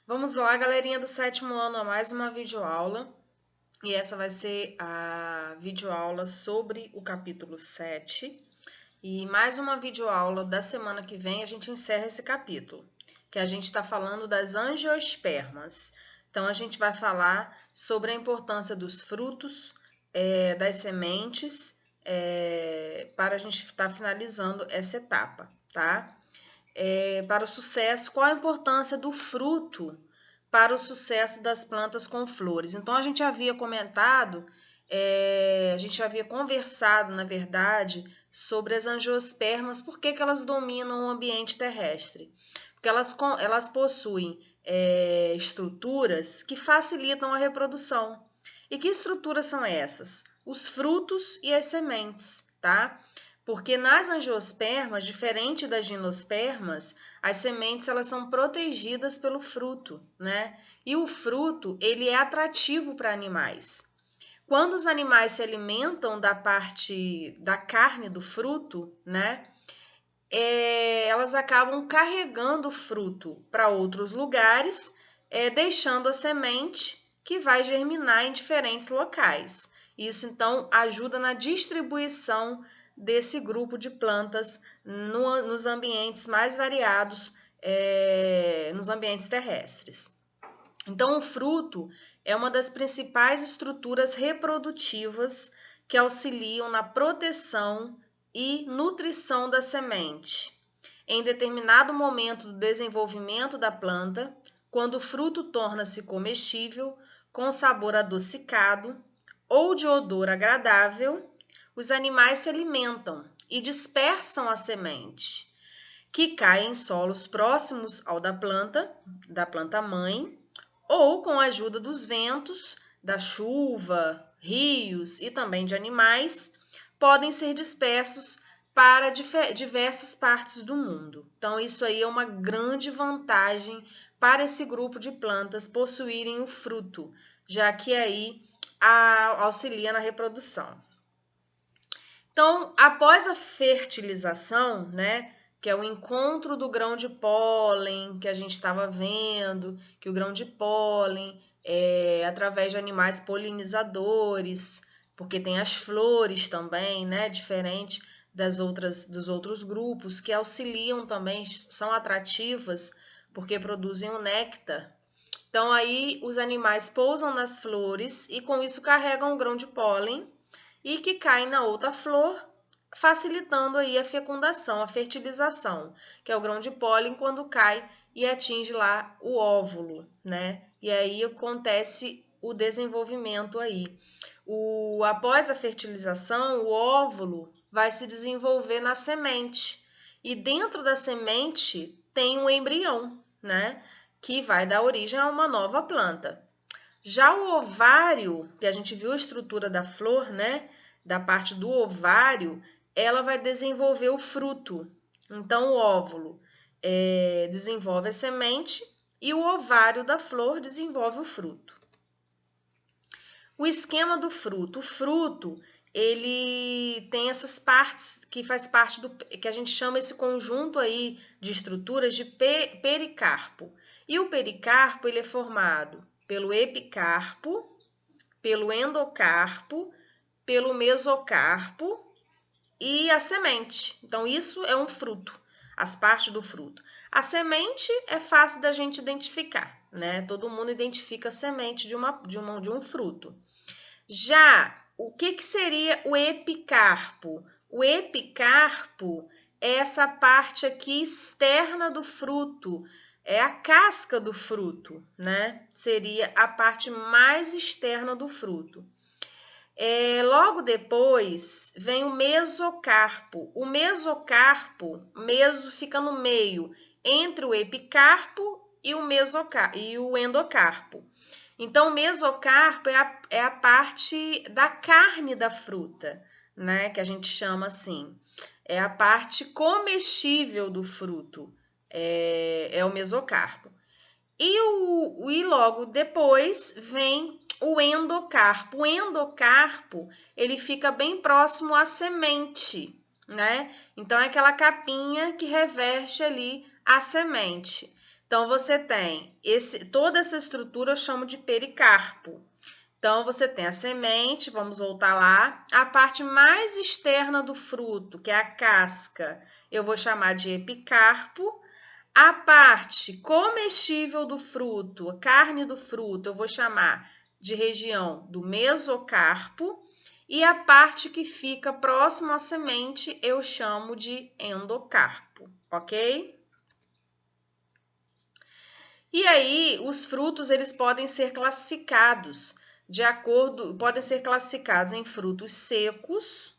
Vamos lá, galerinha do 7º ano, a mais uma videoaula. E essa vai ser a videoaula sobre o capítulo 7. E mais uma videoaula da semana que vem, a gente encerra esse capítulo, que a gente está falando das angiospermas. Então, a gente vai falar sobre a importância dos frutos, das sementes, para a gente estar finalizando essa etapa, tá? Para o sucesso, qual a importância do fruto para o sucesso das plantas com flores? Então, a gente havia comentado, a gente havia conversado, na verdade, sobre as angiospermas, por que elas dominam o ambiente terrestre? Porque elas possuem estruturas que facilitam a reprodução. E que estruturas são essas? Os frutos e as sementes, tá? Porque nas angiospermas, diferente das gimnospermas, as sementes elas são protegidas pelo fruto, né? E o fruto, ele é atrativo para animais. Quando os animais se alimentam da parte da carne do fruto, né? Elas acabam carregando o fruto para outros lugares, deixando a semente que vai germinar em diferentes locais. Isso, então, ajuda na distribuição desse grupo de plantas nos ambientes mais variados, nos ambientes terrestres. Então, o fruto é uma das principais estruturas reprodutivas que auxiliam na proteção e nutrição da semente. Em determinado momento do desenvolvimento da planta, quando o fruto torna-se comestível, com sabor adocicado ou de odor agradável, os animais se alimentam e dispersam a semente, que cai em solos próximos ao da planta mãe, ou com a ajuda dos ventos, da chuva, rios e também de animais, podem ser dispersos para diversas partes do mundo. Então, isso aí é uma grande vantagem para esse grupo de plantas possuírem o fruto, já que aí auxilia na reprodução. Então, após a fertilização, né, que é o encontro do grão de pólen que a gente estava vendo, que o grão de pólen através de animais polinizadores, porque tem as flores também, né, diferente dos outros grupos, que auxiliam também, são atrativas, porque produzem o néctar. Então, aí os animais pousam nas flores e com isso carregam o grão de pólen e que cai na outra flor, facilitando aí a fecundação, a fertilização, que é o grão de pólen quando cai e atinge lá o óvulo, né? E aí acontece o desenvolvimento aí. Após a fertilização, o óvulo vai se desenvolver na semente. E dentro da semente tem um embrião, né? Que vai dar origem a uma nova planta. Já o ovário, que a gente viu a estrutura da flor, né? Da parte do ovário, ela vai desenvolver o fruto. Então, o óvulo desenvolve a semente e o ovário da flor desenvolve o fruto. O esquema do fruto. O fruto, ele tem essas partes que faz parte do que a gente chama esse conjunto aí de estruturas de pericarpo. E o pericarpo, ele é formado pelo epicarpo, pelo endocarpo, pelo mesocarpo e a semente. Então, isso é um fruto, as partes do fruto. A semente é fácil da gente identificar, né? Todo mundo identifica a semente de um fruto. Já, o que seria o epicarpo? O epicarpo é essa parte aqui externa do fruto, é a casca do fruto, né? Seria a parte mais externa do fruto. Logo depois vem o mesocarpo. O mesocarpo, meso fica no meio entre o epicarpo e o endocarpo. Então, o mesocarpo é a parte da carne da fruta, né? Que a gente chama assim. É a parte comestível do fruto, é o mesocarpo. E logo depois vem o endocarpo. O endocarpo, ele fica bem próximo à semente, né? Então, é aquela capinha que reveste ali a semente. Então, você tem toda essa estrutura eu chamo de pericarpo. Então, você tem a semente, vamos voltar lá. A parte mais externa do fruto, que é a casca, eu vou chamar de epicarpo. A parte comestível do fruto, a carne do fruto, eu vou chamar de região do mesocarpo. E a parte que fica próxima à semente, eu chamo de endocarpo, ok? E aí, os frutos, eles podem ser classificados podem ser classificados em frutos secos,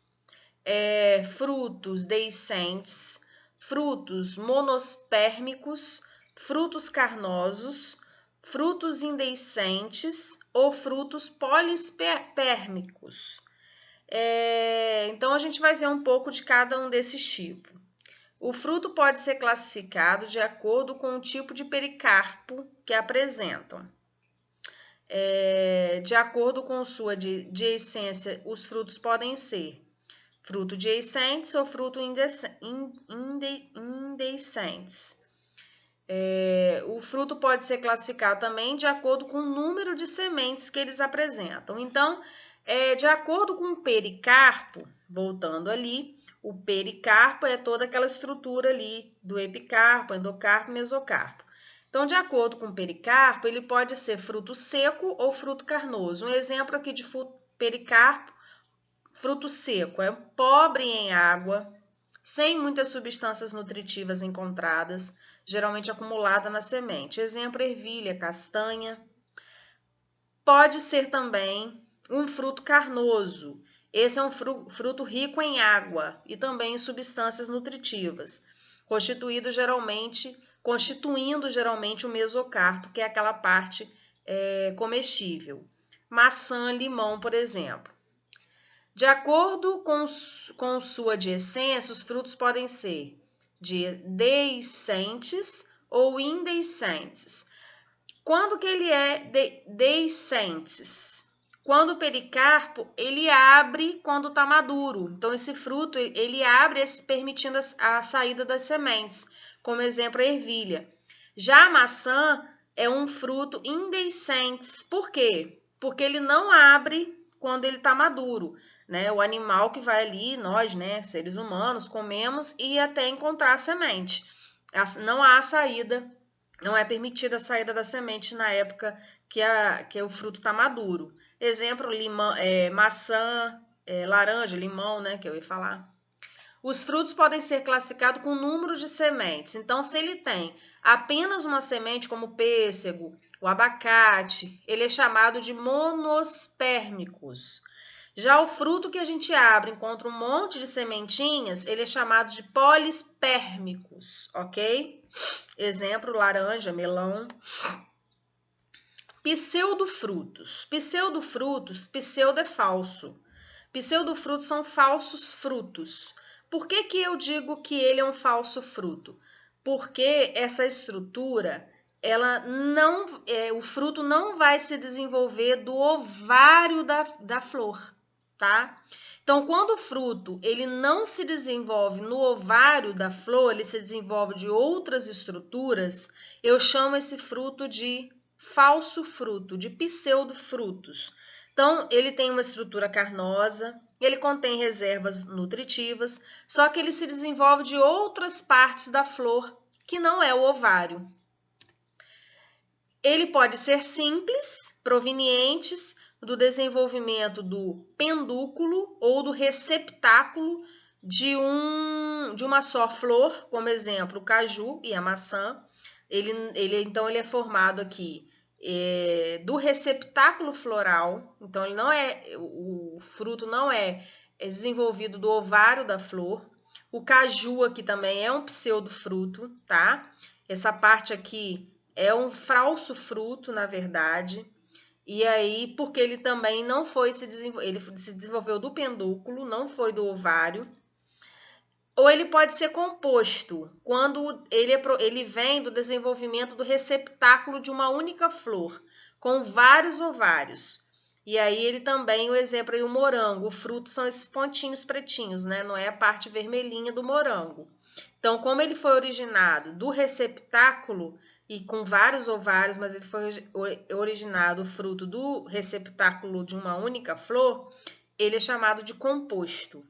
frutos deiscentes, frutos monospérmicos, frutos carnosos, frutos indeiscentes ou frutos polispérmicos. Então, a gente vai ver um pouco de cada um desses tipos. O fruto pode ser classificado de acordo com o tipo de pericarpo que apresentam. De acordo com sua deiscência, os frutos podem ser fruto deiscentes ou fruto indeiscentes. O fruto pode ser classificado também de acordo com o número de sementes que eles apresentam. Então, de acordo com o pericarpo, voltando ali, o pericarpo é toda aquela estrutura ali do epicarpo, endocarpo, mesocarpo. Então, de acordo com o pericarpo, ele pode ser fruto seco ou fruto carnoso. Um exemplo aqui de pericarpo, fruto seco, é pobre em água, sem muitas substâncias nutritivas encontradas, geralmente acumulada na semente. Exemplo, ervilha, castanha. Pode ser também um fruto carnoso. Esse é um fruto rico em água e também em substâncias nutritivas, constituindo geralmente o mesocarpo, que é aquela parte comestível. Maçã, limão, por exemplo. De acordo com sua deiscência, os frutos podem ser deiscentes ou indeiscentes. Quando que ele é deiscentes? Quando o pericarpo, ele abre quando está maduro. Então, esse fruto, ele abre permitindo a saída das sementes. Como exemplo, a ervilha. Já a maçã é um fruto indeiscentes. Por quê? Porque ele não abre quando ele está maduro. Né? O animal que vai ali, nós, né, seres humanos, comemos e até encontrar a semente. Não há saída, não é permitida a saída da semente na época que o fruto está maduro. Exemplo, limão, maçã, laranja, limão, né, que eu ia falar. Os frutos podem ser classificados com número de sementes. Então, se ele tem apenas uma semente, como o pêssego, o abacate, ele é chamado de monospérmicos. Já o fruto que a gente abre, encontra um monte de sementinhas, ele é chamado de polispérmicos, ok? Exemplo, laranja, melão. Pseudofrutos. Pseudo é falso. Pseudofrutos são falsos frutos. Por que que eu digo que ele é um falso fruto? Porque essa estrutura, o fruto não vai se desenvolver do ovário da flor, tá? Então, quando o fruto ele não se desenvolve no ovário da flor, ele se desenvolve de outras estruturas, eu chamo esse fruto de falso fruto, de pseudofrutos. Então, ele tem uma estrutura carnosa, ele contém reservas nutritivas, só que ele se desenvolve de outras partes da flor, que não é o ovário. Ele pode ser simples, provenientes do desenvolvimento do pendúculo ou do receptáculo de uma só flor, como exemplo, o caju e a maçã. Então, ele é formado aqui do receptáculo floral. Então, o fruto não é desenvolvido do ovário da flor. O caju aqui também é um pseudofruto, tá? Essa parte aqui é um falso fruto, na verdade. E aí, porque ele também não foi ele se desenvolveu do pendúculo, não foi do ovário. Ou ele pode ser composto, quando ele vem do desenvolvimento do receptáculo de uma única flor, com vários ovários. E aí ele também, o exemplo aí, o morango, o fruto são esses pontinhos pretinhos, né? Não é a parte vermelhinha do morango. Então, como ele foi originado do receptáculo e com vários ovários, mas ele foi originado fruto do receptáculo de uma única flor, ele é chamado de composto.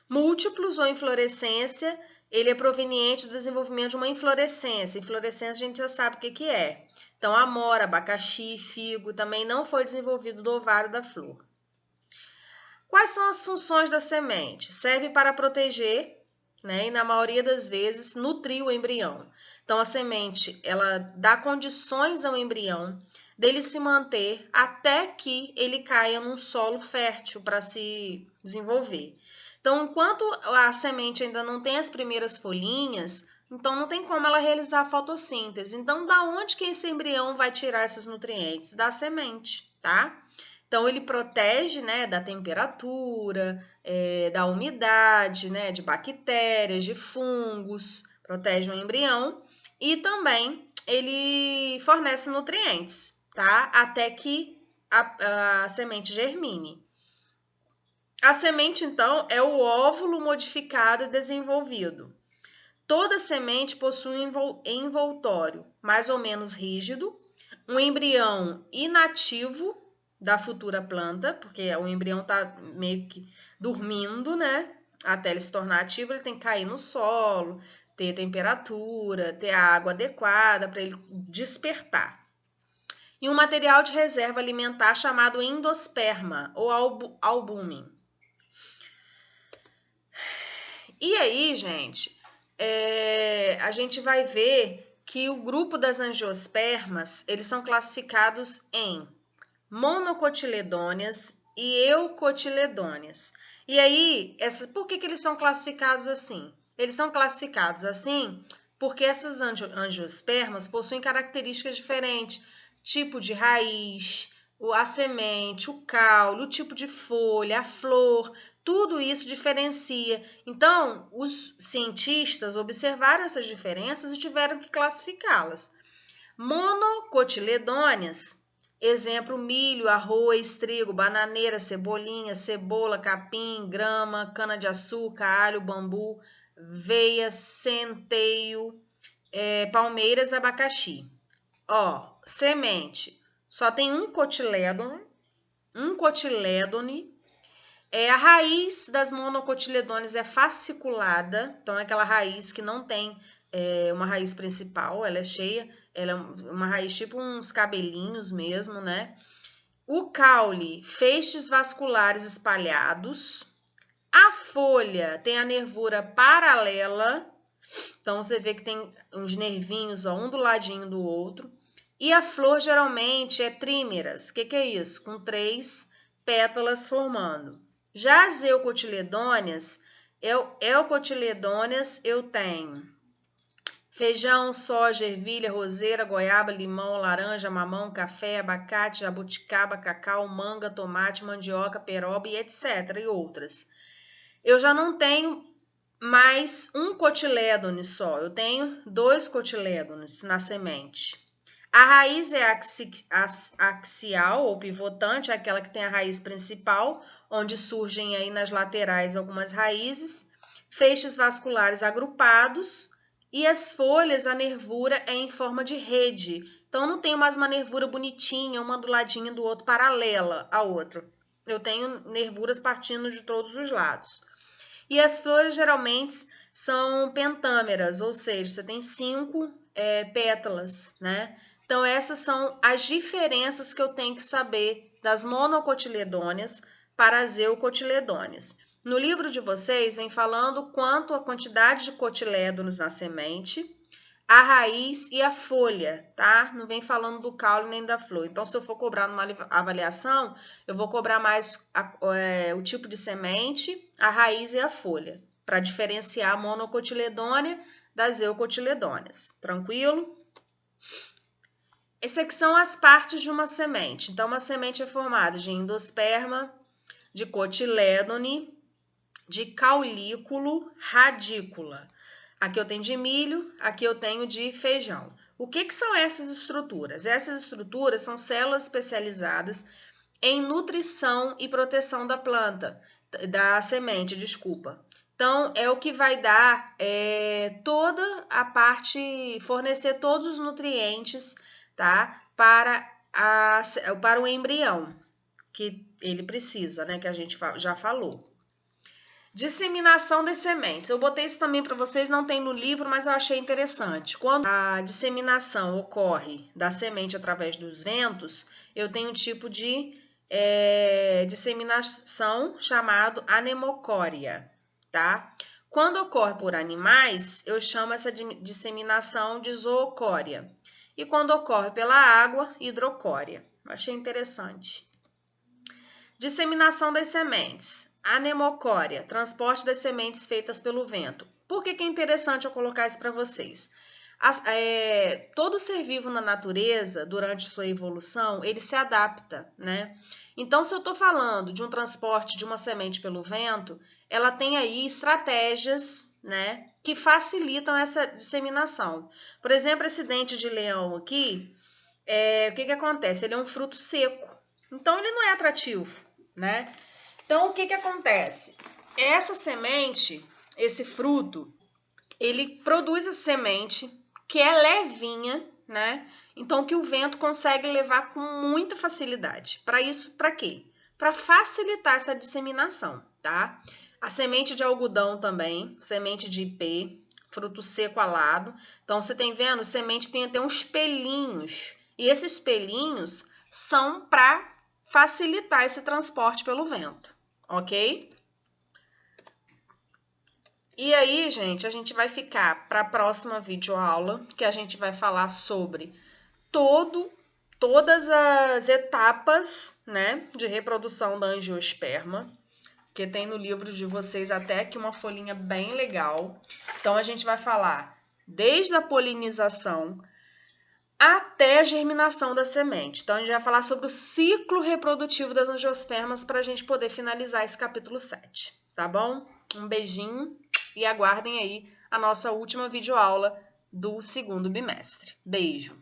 Múltiplos ou inflorescência, ele é proveniente do desenvolvimento de uma inflorescência. Inflorescência a gente já sabe o que é. Então, amora, abacaxi, figo, também não foi desenvolvido do ovário da flor. Quais são as funções da semente? Serve para proteger, né, e na maioria das vezes nutrir o embrião. Então, a semente, ela dá condições ao embrião dele se manter até que ele caia num solo fértil para se desenvolver. Então, enquanto a semente ainda não tem as primeiras folhinhas, então não tem como ela realizar a fotossíntese. Então, da onde que esse embrião vai tirar esses nutrientes? Da semente, tá? Então, ele protege, né, da temperatura, da umidade, né, de bactérias, de fungos, protege o embrião e também ele fornece nutrientes, tá? Até que a semente germine. A semente, então, é o óvulo modificado e desenvolvido. Toda semente possui um envoltório mais ou menos rígido, um embrião inativo da futura planta, porque o embrião está meio que dormindo, né? Até ele se tornar ativo, ele tem que cair no solo, ter temperatura, ter a água adequada para ele despertar. E um material de reserva alimentar chamado endosperma ou albúmen. E aí, gente, a gente vai ver que o grupo das angiospermas, eles são classificados em monocotiledôneas e eucotiledôneas. E aí, por que eles são classificados assim? Eles são classificados assim porque essas angiospermas possuem características diferentes, tipo de raiz, a semente, o caule, o tipo de folha, a flor, tudo isso diferencia. Então, os cientistas observaram essas diferenças e tiveram que classificá-las. Monocotiledôneas, exemplo, milho, arroz, trigo, bananeira, cebolinha, cebola, capim, grama, cana-de-açúcar, alho, bambu, veia, centeio, palmeiras, abacaxi. Ó, semente, só tem um cotilédone, a raiz das monocotiledôneas é fasciculada, então é aquela raiz que não tem uma raiz principal, ela é cheia, ela é uma raiz tipo uns cabelinhos mesmo, né? O caule, feixes vasculares espalhados. A folha tem a nervura paralela, então você vê que tem uns nervinhos, ó, um do ladinho do outro. E a flor geralmente é trímeras, o que é isso? Com 3 pétalas formando. Já as eucotiledôneas, eu tenho feijão, soja, ervilha, roseira, goiaba, limão, laranja, mamão, café, abacate, jabuticaba, cacau, manga, tomate, mandioca, peroba e etc. e outras. Eu já não tenho mais um cotilédone só, eu tenho 2 cotilédones na semente. A raiz é axial ou pivotante, é aquela que tem a raiz principal, onde surgem aí nas laterais algumas raízes, feixes vasculares agrupados e as folhas, a nervura é em forma de rede. Então, não tenho mais uma nervura bonitinha, uma do ladinho do outro, paralela à outra. Eu tenho nervuras partindo de todos os lados. E as flores geralmente são pentâmeras, ou seja, você tem 5 pétalas, né? Então, essas são as diferenças que eu tenho que saber das monocotiledôneas para as eucotiledôneas. No livro de vocês, vem falando quanto a quantidade de cotilédonos na semente, a raiz e a folha, tá? Não vem falando do caule nem da flor. Então, se eu for cobrar numa avaliação, eu vou cobrar mais o tipo de semente, a raiz e a folha, para diferenciar a monocotiledônea das eucotiledôneas. Tranquilo? Essas aqui são as partes de uma semente. Então, uma semente é formada de endosperma, de cotilédone, de caulículo, radícula. Aqui eu tenho de milho, aqui eu tenho de feijão. O que são essas estruturas? Essas estruturas são células especializadas em nutrição e proteção da planta, da semente, desculpa. Então, é o que vai dar toda a parte, fornecer todos os nutrientes, tá? Para o embrião, que ele precisa, né? Que a gente já falou. Disseminação das sementes. Eu botei isso também para vocês, não tem no livro, mas eu achei interessante. Quando a disseminação ocorre da semente através dos ventos, eu tenho um tipo de disseminação chamado anemocória, tá? Quando ocorre por animais, eu chamo essa disseminação de zoocória. E quando ocorre pela água, hidrocória. Eu achei interessante. Disseminação das sementes. Anemocória, transporte das sementes feitas pelo vento. Por que é interessante eu colocar isso para vocês? Todo ser vivo na natureza, durante sua evolução, ele se adapta, né? Então, se eu estou falando de um transporte de uma semente pelo vento, ela tem aí estratégias, né, que facilitam essa disseminação. Por exemplo, esse dente de leão aqui, o que acontece? Ele é um fruto seco, então ele não é atrativo, né? Então, o que acontece? Essa semente, esse fruto, ele produz a semente que é levinha, né? Então, que o vento consegue levar com muita facilidade. Para isso, para quê? Para facilitar essa disseminação, tá? A semente de algodão também, semente de ipê, fruto seco alado. Então, você tem vendo? Semente tem até uns pelinhos. E esses pelinhos são para facilitar esse transporte pelo vento, ok? E aí, gente, a gente vai ficar para a próxima videoaula, que a gente vai falar sobre todas as etapas, né, de reprodução da angiosperma, que tem no livro de vocês até aqui uma folhinha bem legal. Então, a gente vai falar desde a polinização até a germinação da semente. Então, a gente vai falar sobre o ciclo reprodutivo das angiospermas para a gente poder finalizar esse capítulo 7, tá bom? Um beijinho e aguardem aí a nossa última videoaula do segundo bimestre. Beijo!